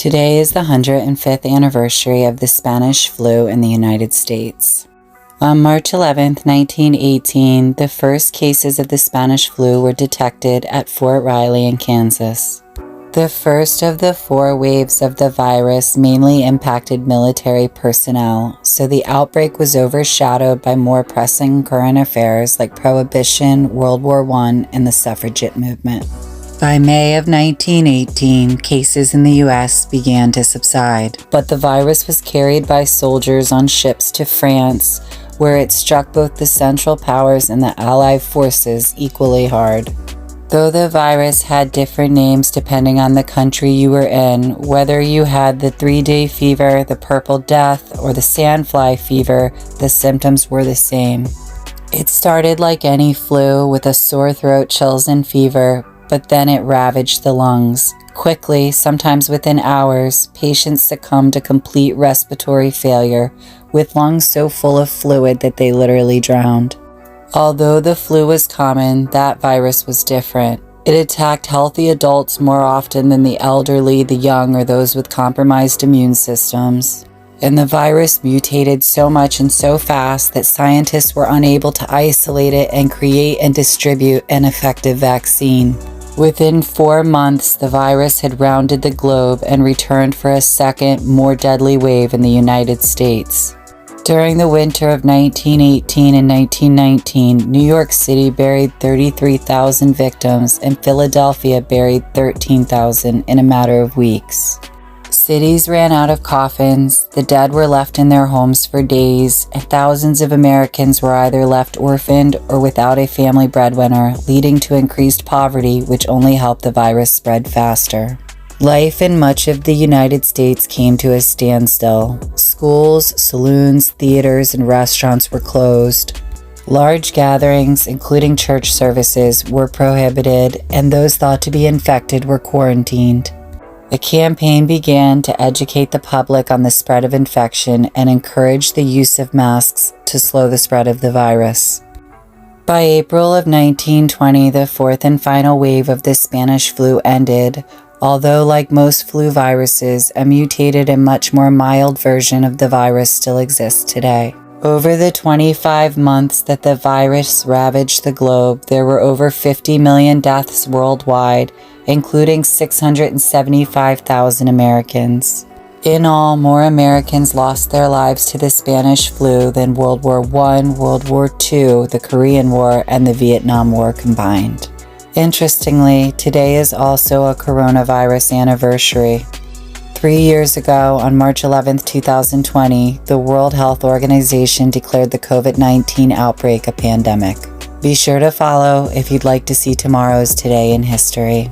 Today is the 105th anniversary of the Spanish flu in the United States. On March 11, 1918, the first cases of the Spanish flu were detected at Fort Riley in Kansas. The first of the 4 waves of the virus mainly impacted military personnel, so the outbreak was overshadowed by more pressing current affairs like Prohibition, World War I, and the suffragette movement. By May of 1918, cases in the U.S. began to subside, but the virus was carried by soldiers on ships to France, where it struck both the Central Powers and the Allied forces equally hard. Though the virus had different names depending on the country you were in, whether you had the 3-day fever, the purple death, or the sandfly fever, the symptoms were the same. It started like any flu with a sore throat, chills, and fever, but then it ravaged the lungs. Quickly, sometimes within hours, patients succumbed to complete respiratory failure, with lungs so full of fluid that they literally drowned. Although the flu was common, that virus was different. It attacked healthy adults more often than the elderly, the young, or those with compromised immune systems. And the virus mutated so much and so fast that scientists were unable to isolate it and create and distribute an effective vaccine. Within 4 months, the virus had rounded the globe and returned for a second, more deadly wave in the United States. During the winter of 1918 and 1919, New York City buried 33,000 victims and Philadelphia buried 13,000 in a matter of weeks. Cities ran out of coffins, the dead were left in their homes for days, and thousands of Americans were either left orphaned or without a family breadwinner, leading to increased poverty, which only helped the virus spread faster. Life in much of the United States came to a standstill. Schools, saloons, theaters, and restaurants were closed. Large gatherings, including church services, were prohibited, and those thought to be infected were quarantined. A campaign began to educate the public on the spread of infection and encourage the use of masks to slow the spread of the virus. By April of 1920, the 4th and final wave of the Spanish flu ended, although like most flu viruses, a mutated and much more mild version of the virus still exists today. Over the 25 months that the virus ravaged the globe, there were over 50 million deaths worldwide, including 675,000 Americans. In all, more Americans lost their lives to the Spanish flu than World War I, World War II, the Korean War, and the Vietnam War combined. Interestingly, today is also a coronavirus anniversary. 3 years ago, on March 11, 2020, the World Health Organization declared the COVID-19 outbreak a pandemic. Be sure to follow if you'd like to see tomorrow's Today in History.